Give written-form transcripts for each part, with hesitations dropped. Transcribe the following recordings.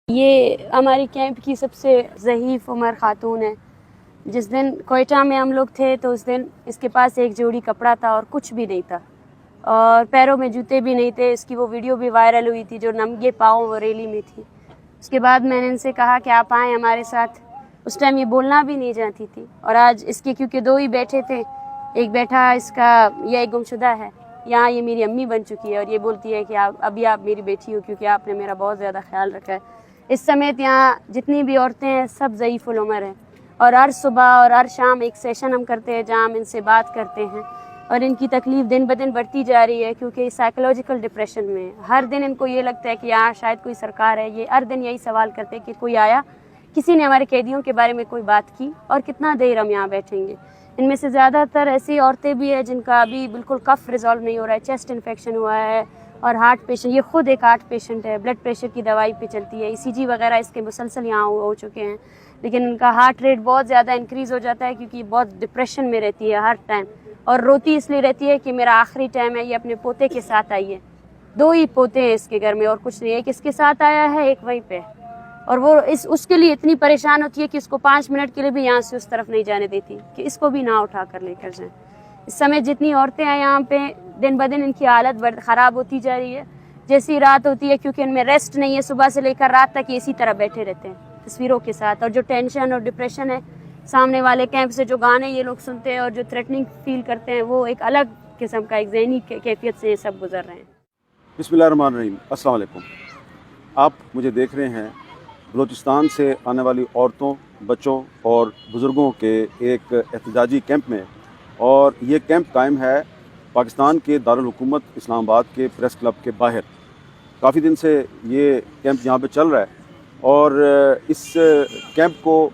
یہ ہماری کیمپ کی سب سے ضعیف عمر خاتون ہے۔ جس دن کوئٹہ میں ہم لوگ تھے تو اس دن اس کے پاس ایک جوڑی کپڑا تھا اور کچھ بھی نہیں تھا، اور پیروں میں جوتے بھی نہیں تھے۔ اس کی وہ ویڈیو بھی وائرل ہوئی تھی جو ننگے پاؤں وہ ریلی میں تھی۔ اس کے بعد میں نے ان سے کہا کہ آپ آئیں ہمارے ساتھ۔ اس ٹائم یہ بولنا بھی نہیں جانتی تھی، اور آج اس کے کیونکہ دو ہی بیٹھے تھے، ایک بیٹھا اس کا یہ ایک گمشدہ ہے، یہاں یہ میری امی بن چکی ہے، اور یہ بولتی ہے کہ ابھی آپ میری بیٹی ہو کیونکہ آپ نے میرا بہت زیادہ خیال رکھا ہے۔ اس سمیت یہاں جتنی بھی عورتیں ہیں سب ضعیف العمر ہیں، اور ہر صبح اور ہر شام ایک سیشن ہم کرتے ہیں جہاں ہم ان سے بات کرتے ہیں، اور ان کی تکلیف دن بدن بڑھتی جا رہی ہے کیونکہ سائیکولوجیکل ڈپریشن میں ہر دن ان کو یہ لگتا ہے کہ یہاں شاید کوئی سرکار ہے۔ یہ ہر دن یہی سوال کرتے ہیں کہ کوئی آیا، کسی نے ہمارے قیدیوں کے بارے میں کوئی بات کی، اور کتنا دیر ہم یہاں بیٹھیں گے۔ ان میں سے زیادہ تر ایسی عورتیں بھی ہیں جن کا ابھی بالکل کف ریزالو نہیں ہو رہا ہے، چیسٹ انفیکشن ہوا ہے، اور ہارٹ پیشنٹ، یہ خود ایک ہارٹ پیشنٹ ہے، بلڈ پریشر کی دوائی پہ چلتی ہے، ECG وغیرہ اس کے مسلسل یہاں ہو چکے ہیں، لیکن ان کا ہارٹ ریٹ بہت زیادہ انکریز ہو جاتا ہے کیونکہ یہ بہت ڈپریشن میں رہتی ہے ہر ٹائم، اور روتی اس لیے رہتی ہے کہ میرا آخری ٹائم ہے، یہ اپنے پوتے کے ساتھ آئی ہے۔ دو ہی پوتے ہیں اس کے گھر میں اور کچھ نہیں، ایک اس کے ساتھ آیا ہے، ایک وہیں پہ، اور وہ اس کے لیے اتنی پریشان ہوتی ہے کہ اس کو 5 منٹ کے لیے بھی یہاں سے اس طرف نہیں جانے دیتی کہ اس کو بھی نہ اٹھا کر لے کر جائیں۔ اس سمے جتنی عورتیں ہیں یہاں پہ دن بدن ان کی حالت خراب ہوتی جا رہی ہے۔ جیسی رات ہوتی ہے کیونکہ ان میں ریسٹ نہیں ہے، صبح سے لے کر رات تک یہ اسی طرح بیٹھے رہتے ہیں تصویروں کے ساتھ، اور جو ٹینشن اور ڈپریشن ہے، سامنے والے کیمپ سے جو گانے یہ لوگ سنتے ہیں اور جو تھریٹننگ فیل کرتے ہیں، وہ ایک الگ قسم کا ایک ذہنی کیفیت سے یہ سب گزر رہے ہیں۔ بسم اللہ الرحمن الرحیم۔ السلام علیکم۔ آپ مجھے دیکھ رہے ہیں بلوچستان سے آنے والی عورتوں، بچوں اور بزرگوں کے ایک احتجاجی کیمپ میں، اور یہ کیمپ قائم ہے پاکستان کے دارالحکومت اسلام آباد کے پریس کلب کے باہر۔ کافی دن سے یہ کیمپ یہاں پہ چل رہا ہے، اور اس کیمپ کو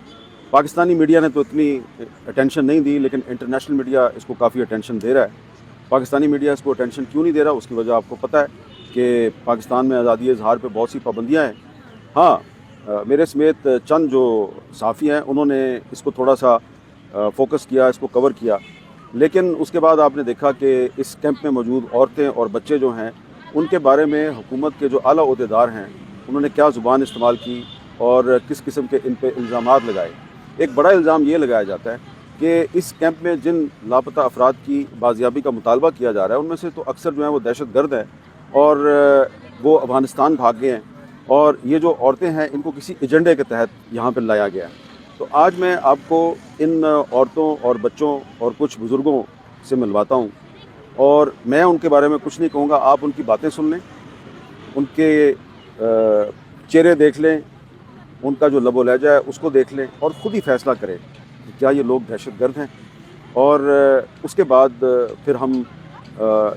پاکستانی میڈیا نے تو اتنی اٹینشن نہیں دی، لیکن انٹرنیشنل میڈیا اس کو کافی اٹینشن دے رہا ہے۔ پاکستانی میڈیا اس کو اٹینشن کیوں نہیں دے رہا، اس کی وجہ آپ کو پتہ ہے کہ پاکستان میں آزادی اظہار پہ بہت سی پابندیاں ہیں۔ ہاں، میرے سمیت چند جو صحافی ہیں انہوں نے اس کو تھوڑا سا فوکس کیا، اس کو کور کیا، لیکن اس کے بعد آپ نے دیکھا کہ اس کیمپ میں موجود عورتیں اور بچے جو ہیں ان کے بارے میں حکومت کے جو اعلیٰ عہدیدار ہیں انہوں نے کیا زبان استعمال کی اور کس قسم کے ان پہ الزامات لگائے۔ ایک بڑا الزام یہ لگایا جاتا ہے کہ اس کیمپ میں جن لاپتہ افراد کی بازیابی کا مطالبہ کیا جا رہا ہے ان میں سے تو اکثر جو ہیں وہ دہشت گرد ہیں، اور وہ افغانستان بھاگ گئے ہیں، اور یہ جو عورتیں ہیں ان کو کسی ایجنڈے کے تحت یہاں پہ لایا گیا ہے۔ تو آج میں آپ کو ان عورتوں اور بچوں اور کچھ بزرگوں سے ملواتا ہوں، اور میں ان کے بارے میں کچھ نہیں کہوں گا، آپ ان کی باتیں سن لیں، ان کے چہرے دیکھ لیں، ان کا جو لب و لہجہ ہے اس کو دیکھ لیں، اور خود ہی فیصلہ کریں کہ کیا یہ لوگ دہشت گرد ہیں۔ اور اس کے بعد پھر ہم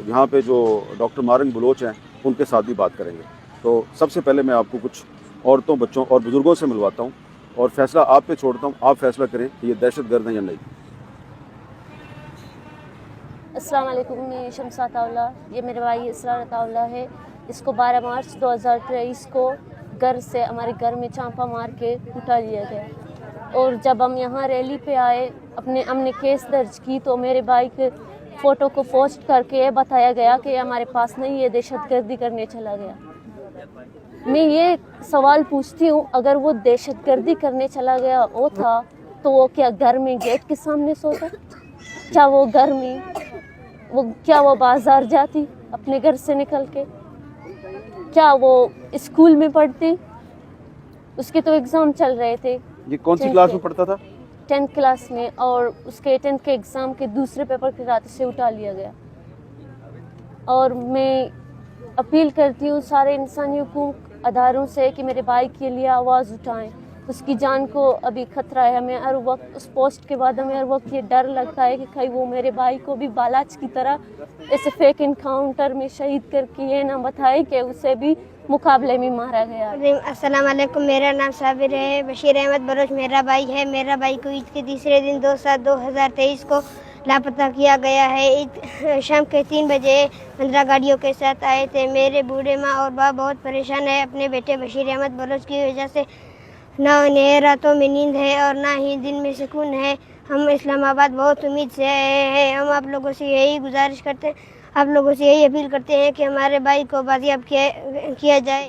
یہاں پہ جو ڈاکٹر مارنگ بلوچ ہیں ان کے ساتھ بھی بات کریں گے۔ تو سب سے پہلے میں آپ کو کچھ عورتوں، بچوں اور بزرگوں سے ملواتا ہوں، اور فیصلہ آپ پہ چھوڑتا ہوں، آپ فیصلہ کریں کہ یہ دہشت گرد ہیں یا نہیں۔ السلام علیکم، میں شمس عطاءاللہ، یہ میرے بھائی اسرار عطاءاللہ ہے۔ اس کو 12 مارچ 2023 کو گھر سے، ہمارے گھر میں چانپا مار کے اٹھا لیا گیا، اور جب ہم یہاں ریلی پہ آئے ہم نے کیس درج کی تو میرے بھائی کے فوٹو کو پوسٹ کر کے یہ بتایا گیا کہ ہمارے پاس نہیں، یہ دہشت گردی کرنے چلا گیا۔ میں یہ سوال پوچھتی ہوں، اگر وہ دہشت گردی کرنے چلا گیا وہ تھا تو وہ کیا گھر میں گیٹ کے سامنے سوتا؟ کیا وہ گھر میں کیا وہ بازار جاتی اپنے گھر سے نکل کے؟ کیا وہ اسکول میں پڑھتی؟ اس کے تو ایگزام چل رہے تھے۔ یہ کون سی کلاس میں پڑھتا تھا؟ 10th کلاس میں، اور اس کے 10th کے ایگزام کے دوسرے پیپر کے رات سے اٹھا لیا گیا۔ اور میں اپیل کرتی ہوں سارے انسانی حقوق اداروں سے کہ میرے بھائی کے لیے آواز اٹھائیں، اس کی جان کو ابھی خطرہ ہے۔ ہمیں ہر وقت اس پوسٹ کے بعد ہمیں ہر وقت یہ ڈر لگتا ہے کہ کہیں وہ میرے بھائی کو بھی بالاچ کی طرح ایسے فیک انکاؤنٹر میں شہید کر کے یہ نہ بتائے کہ اسے بھی مقابلے میں مارا گیا۔ السلام علیکم، میرا نام صابر ہے، بشیر احمد بلوچ میرا بھائی ہے۔ میرا بھائی کو عید کے تیسرے دن 2/7/2023 کو لاپتہ کیا گیا ہے۔ عید شام کے 3 بجے 15 گاڑیوں کے ساتھ آئے تھے۔ میرے بوڑھے ماں اور باپ بہت پریشان ہے اپنے بیٹے بشیر احمد بلوچ کی وجہ سے۔ نہ انہیں راتوں میں نیند ہے اور نہ ہی دن میں سکون ہے۔ ہم اسلام آباد بہت امید سے آئے ہیں۔ ہم آپ لوگوں سے یہی گزارش کرتے ہیں، آپ لوگوں سے یہی اپیل کرتے ہیں کہ ہمارے بھائی کو بازیاب کیا جائے۔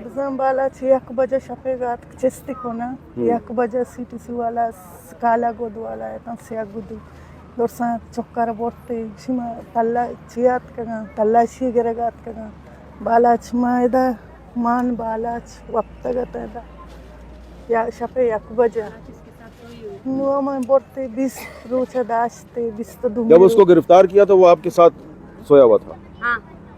بزن بالا چه 1 بجه شفیقات چستی کنه 1 بجه CTC والا سکالا گود والا ایتان سیا گودی دورسان چوکار بورتی شما تلا چیات کنه تلا شی گرگات کنه بالا چما ایدا مان بالا چ وقت گتا ایدا یا شفی 1 بجه نو من بورتی 20 روچه داشتی 22 جب اس کو گرفتار کیا تو وہ آپ کے ساتھ سویا ہوا تھا؟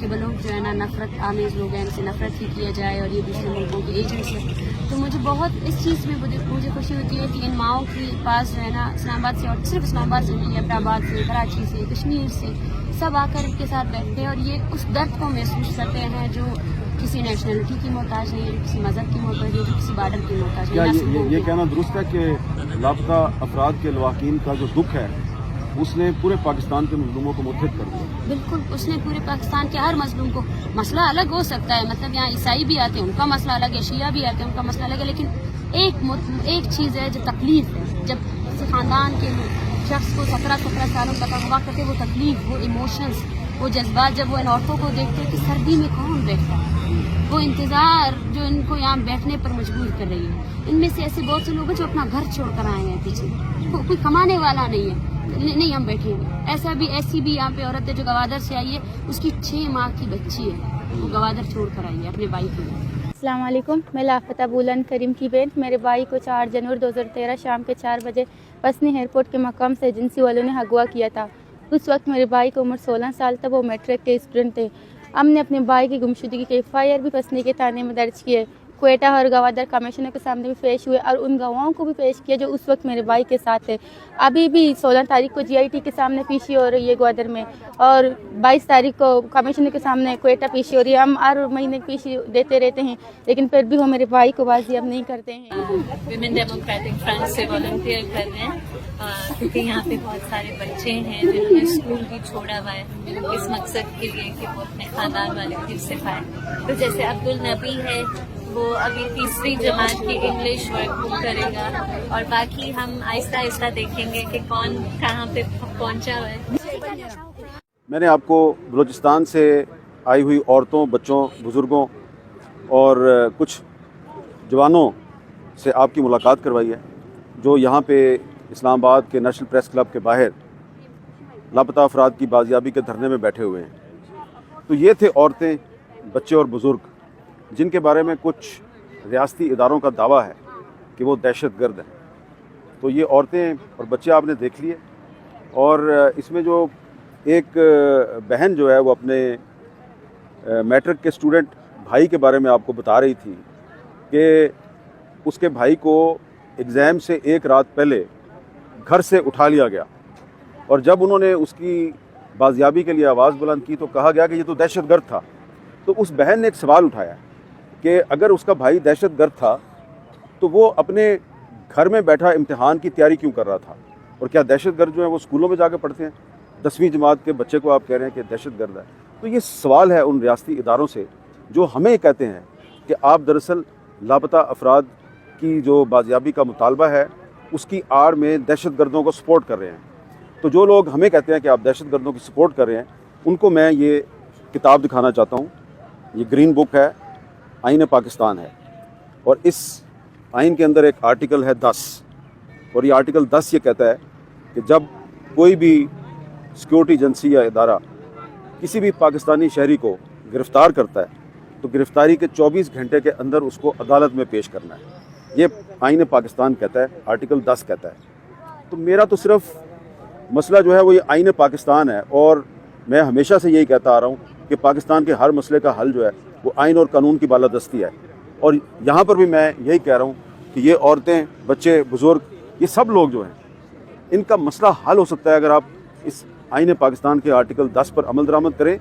کہ بلوچ جو ہے نا نفرت آمیز لوگ ہیں، ان سے نفرت ہی کیا جائے اور یہ دوسرے ملکوں کے ایجنٹس ہیں. تو مجھے بہت اس چیز میں مجھے خوشی ہوتی ہے کہ ان ماؤں کے پاس جو ہے نا اسلام آباد سے، اور صرف اسلام آباد سے نہیں، احمد آباد سے، کراچی سے، کشمیر سے سب آ کر ان کے ساتھ بیٹھتے ہیں اور یہ اس درد کو محسوس کرتے ہیں جو کسی نیشنلٹی کی محتاج نہیں ہے، کسی مذہب کی محتاج نہیں ہے، کسی بارڈر کی محتاج کیا نہیں. یہ کہنا درست ہے کہ لاپتہ افراد کے لواحقین کا جو دکھ ہے اس نے پورے پاکستان کے مظلوموں کو متحد کر دیا؟ بالکل، اس نے پورے پاکستان کے ہر مظلوم کو، مسئلہ الگ ہو سکتا ہے، مطلب یہاں عیسائی بھی آتے ہیں، ان کا مسئلہ الگ ہے، شیعہ بھی آتے ہیں، ان کا مسئلہ الگ ہے، لیکن ایک چیز ہے جو تکلیف ہے. جب کسی خاندان کے شخص کو 17 سالوں تک اغوا کرتے، وہ تکلیف، وہ ایموشنز، وہ جذبات جب وہ ان عورتوں کو دیکھتے ہیں کہ سردی میں کون بیٹھتا ہے، وہ انتظار جو ان کو یہاں بیٹھنے پر مجبور کر رہی ہے. ان میں سے ایسے بہت سے لوگ ہیں جو اپنا گھر چھوڑ کر آئے ہیں پیچھے، کوئی کمانے والا نہیں ہے، نہیں ہم بیٹھیں گے. ایسی بھی یہاں پہ عورت ہے جو گوادر سے آئی ہے، اس کی 6 ماہ کی بچی ہے، وہ گوادر چھوڑ کر آئی ہے اپنے بھائی کو. السلام علیکم، میں لافتہ بولن کریم کی بہن. میرے بھائی کو 4 جنوری 2013 شام کے 4 بجے پسنی ایئرپورٹ کے مقام سے ایجنسی والوں نے اغوا کیا تھا. اس وقت میرے بھائی کی عمر 16 سال تھا، وہ میٹرک کے اسٹوڈنٹ تھے. ہم نے اپنے بھائی کی گمشدگی کے FIR بھی پسنی کے تھانے میں درج کیے. کوئٹہ اور گوادر کمشنر کے سامنے بھی پیش ہوئے اور ان گواہوں کو بھی پیش کیا جو اس وقت میرے بھائی کے ساتھ تھے. ابھی بھی 16 تاریخ کو GIT کے سامنے پیشی ہو رہی ہے گوادر میں، اور 22 تاریخ کو کمشنر کے سامنے کوئٹہ پیشی ہو رہی ہے. ہم ہر مہینے پیشی دیتے رہتے ہیں، لیکن پھر بھی وہ میرے بھائی کو بازیاب نہیں کرتے ہیں. ویمن ڈیموکریٹک فرنٹ سے والنٹیئر کر رہے ہیں کیونکہ یہاں پہ بہت سارے بچے ہیں جنہوں نے اسکول بھی چھوڑا ہوا ہے اس مقصد کے لیے کہ وہ اپنے خاندان والے کو حفظ پائیں. تو جیسے عبدالنبی ہے، وہ ابھی 3ری جماعت کی انگلش ورک کرے گا، اور باقی ہم آہستہ آہستہ دیکھیں گے کہ کون کہاں پہ پہنچا ہوا ہے. میں نے آپ کو بلوچستان سے آئی ہوئی عورتوں، بچوں، بزرگوں اور کچھ جوانوں سے آپ کی ملاقات کروائی ہے جو یہاں پہ اسلام آباد کے نیشنل پریس کلب کے باہر لاپتہ افراد کی بازیابی کے دھرنے میں بیٹھے ہوئے ہیں. تو یہ تھے عورتیں، بچے اور بزرگ جن کے بارے میں کچھ ریاستی اداروں کا دعویٰ ہے کہ وہ دہشت گرد ہیں. تو یہ عورتیں اور بچے آپ نے دیکھ لیے، اور اس میں جو ایک بہن جو ہے وہ اپنے میٹرک کے اسٹوڈنٹ بھائی کے بارے میں آپ کو بتا رہی تھی کہ اس کے بھائی کو ایگزام سے 1 رات پہلے گھر سے اٹھا لیا گیا، اور جب انہوں نے اس کی بازیابی کے لیے آواز بلند کی تو کہا گیا کہ یہ تو دہشت گرد تھا. تو اس بہن نے ایک سوال اٹھایا کہ اگر اس کا بھائی دہشت گرد تھا تو وہ اپنے گھر میں بیٹھا امتحان کی تیاری کیوں کر رہا تھا، اور کیا دہشت گرد جو ہیں وہ اسکولوں میں جا کے پڑھتے ہیں؟ 10ویں جماعت کے بچے کو آپ کہہ رہے ہیں کہ دہشت گرد ہے. تو یہ سوال ہے ان ریاستی اداروں سے جو ہمیں کہتے ہیں کہ آپ دراصل لاپتہ افراد کی جو بازیابی کا مطالبہ ہے اس کی آڑ میں دہشت گردوں کو سپورٹ کر رہے ہیں. تو جو لوگ ہمیں کہتے ہیں کہ آپ دہشت گردوں کی سپورٹ کر رہے ہیں ان کو میں یہ کتاب دکھانا چاہتا ہوں. یہ گرین بک ہے، آئین پاکستان ہے، اور اس آئین کے اندر ایک آرٹیکل ہے 10، اور یہ آرٹیکل 10 یہ کہتا ہے کہ جب کوئی بھی سیکورٹی ایجنسی یا ادارہ کسی بھی پاکستانی شہری کو گرفتار کرتا ہے تو گرفتاری کے 24 گھنٹے کے اندر اس کو عدالت میں پیش کرنا ہے. یہ آئین پاکستان کہتا ہے، آرٹیکل 10 کہتا ہے. تو میرا تو صرف مسئلہ جو ہے وہ یہ آئین پاکستان ہے، اور میں ہمیشہ سے یہی کہتا آ رہا ہوں کہ پاکستان کے ہر مسئلے کا حل جو ہے وہ آئین اور قانون کی بالادستی ہے. اور یہاں پر بھی میں یہی کہہ رہا ہوں کہ یہ عورتیں، بچے، بزرگ، یہ سب لوگ جو ہیں ان کا مسئلہ حل ہو سکتا ہے اگر آپ اس آئین پاکستان کے آرٹیکل 10 پر عمل درآمد کریں،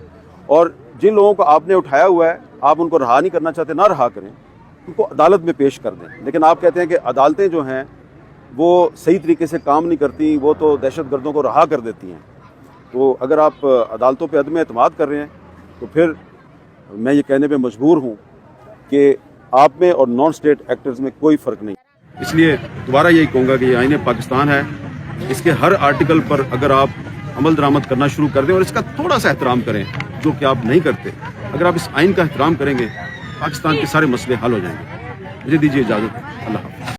اور جن لوگوں کو آپ نے اٹھایا ہوا ہے آپ ان کو رہا نہیں کرنا چاہتے، نہ رہا کریں، ان کو عدالت میں پیش کر دیں. لیکن آپ کہتے ہیں کہ عدالتیں جو ہیں وہ صحیح طریقے سے کام نہیں کرتی، وہ تو دہشت گردوں کو رہا کر دیتی ہیں. تو اگر آپ عدالتوں پہ عدم اعتماد کر رہے ہیں تو پھر میں یہ کہنے پہ مجبور ہوں کہ آپ میں اور نان اسٹیٹ ایکٹرز میں کوئی فرق نہیں. اس لیے دوبارہ یہی کہوں گا کہ یہ آئین پاکستان ہے، اس کے ہر آرٹیکل پر اگر آپ عمل درآمد کرنا شروع کر دیں اور اس کا تھوڑا سا احترام کریں جو کہ آپ نہیں کرتے، اگر آپ اس آئین کا احترام کریں گے پاکستان کے سارے مسئلے حل ہو جائیں گے. مجھے دیجیے اجازت. اللہ حافظ.